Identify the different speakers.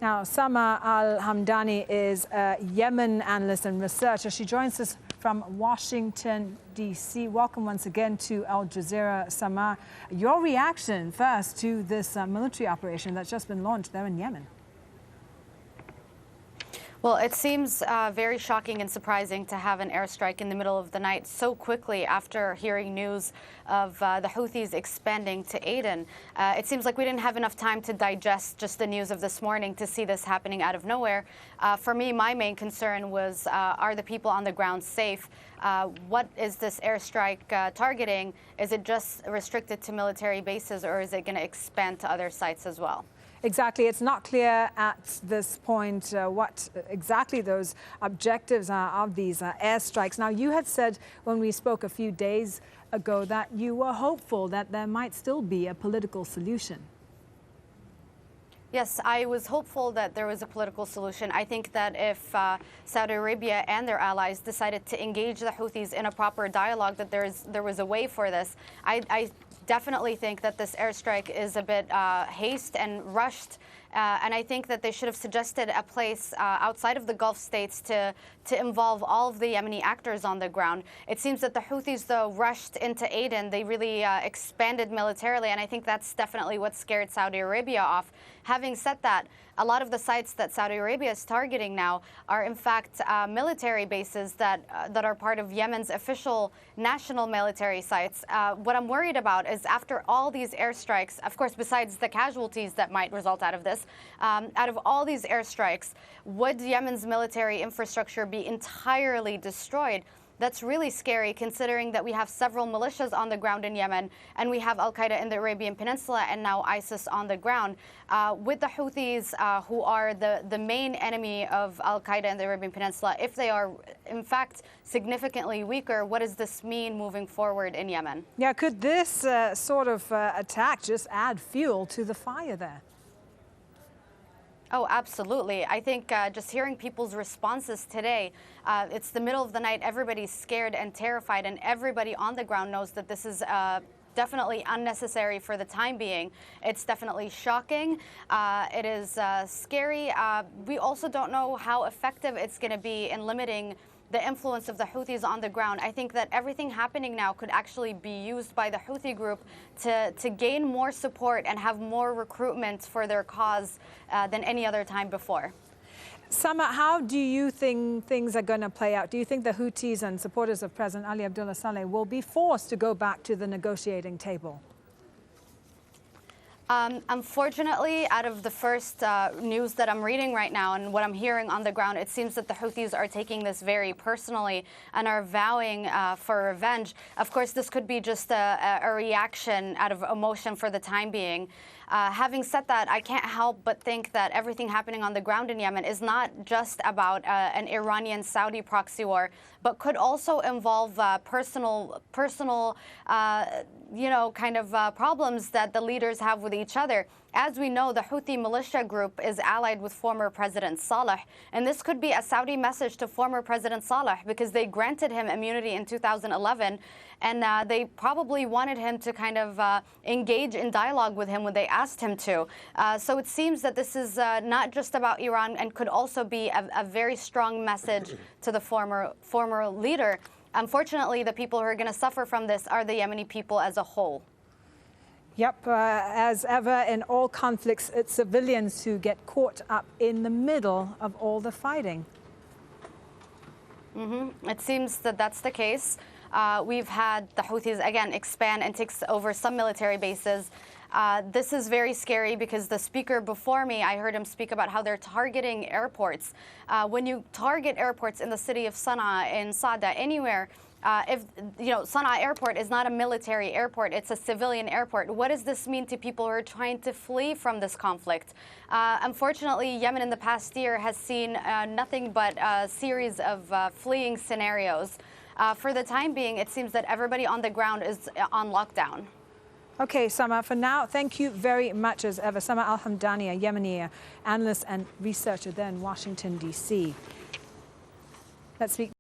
Speaker 1: Now, Sama Al-Hamdani is a Yemen analyst and researcher. She joins us from Washington, D.C. Welcome once again to Al Jazeera, Sama. Your reaction first to this military operation that's just been launched there in Yemen?
Speaker 2: Well, it seems very shocking and surprising to have an airstrike in the middle of the night so quickly after hearing news of the Houthis expanding to Aden. It seems like we didn't have enough time to digest just the news of this morning to see this happening out of nowhere. For me, my main concern was, are the people on the ground safe? What is this airstrike targeting? Is it just restricted to military bases, or is it going to expand to other sites as well?
Speaker 1: Exactly. It's not clear at this point what exactly those objectives are of these airstrikes. Now, you had said when we spoke a few days ago that you were hopeful that there might still be a political solution.
Speaker 2: Yes, I was hopeful that there was a political solution. I think that if Saudi Arabia and their allies decided to engage the Houthis in a proper dialogue, that there was a way for this. I definitely think that this airstrike is a bit hasty and rushed. And I think that they should have suggested a place outside of the Gulf states to involve all of the Yemeni actors on the ground. It seems that the Houthis, though, rushed into Aden. They really expanded militarily, and I think that's definitely what scared Saudi Arabia off. Having said that, a lot of the sites that Saudi Arabia is targeting now are, in fact, military bases that are part of Yemen's official national military sites. What I'm worried about is after all these airstrikes, of course, besides the casualties that might result out of this, out of all these airstrikes, would Yemen's military infrastructure be entirely destroyed? That's really scary, considering that we have several militias on the ground in Yemen, and we have Al-Qaeda in the Arabian Peninsula and now ISIS on the ground. With the Houthis, who are the main enemy of Al-Qaeda in the Arabian Peninsula, if they are, in fact, significantly weaker, what does this mean moving forward in Yemen?
Speaker 1: Yeah, could this sort of attack just add fuel to the fire there?
Speaker 2: Oh, absolutely. I think just hearing people's responses today, it's the middle of the night, everybody's scared and terrified, and everybody on the ground knows that this is definitely unnecessary for the time being. It's definitely shocking. It is scary. We also don't know how effective it's going to be in limiting the influence of the Houthis on the ground. I think that everything happening now could actually be used by the Houthi group to gain more support and have more recruitment for their cause than any other time before.
Speaker 1: Sama, how do you think things are going to play out? Do you think the Houthis and supporters of President Ali Abdullah Saleh will be forced to go back to the negotiating table?
Speaker 2: Unfortunately, out of the first news that I'm reading right now and what I'm hearing on the ground, it seems that the Houthis are taking this very personally and are vowing for revenge. Of course, this could be just a reaction out of emotion for the time being. Having said that, I can't help but think that everything happening on the ground in Yemen is not just about an Iranian-Saudi proxy war, but could also involve personal problems that the leaders have with each other. As we know, the Houthi militia group is allied with former President Saleh, and this could be a Saudi message to former President Saleh because they granted him immunity in 2011, and they probably wanted him to kind of engage in dialogue with him when they asked him to. So it seems that this is not just about Iran and could also be a very strong message to the former leader. Unfortunately, the people who are going to suffer from this are the Yemeni people as a whole.
Speaker 1: Yep, as ever in all conflicts, it's civilians who get caught up in the middle of all the fighting.
Speaker 2: It seems that that's the case. We've had the Houthis, again, expand and take over some military bases. This is very scary because the speaker before me, I heard him speak about how they're targeting airports. When you target airports in the city of Sana'a, in Sada, anywhere, if Sana'a airport is not a military airport, it's a civilian airport. What does this mean to people who are trying to flee from this conflict? Unfortunately, Yemen in the past year has seen nothing but a series of fleeing scenarios. For the time being, it seems that everybody on the ground is on lockdown.
Speaker 1: Okay, Sama, for now, thank you very much as ever. Sama Al-Hamdani, a Yemeni analyst and researcher there in Washington, D.C. Let's speak.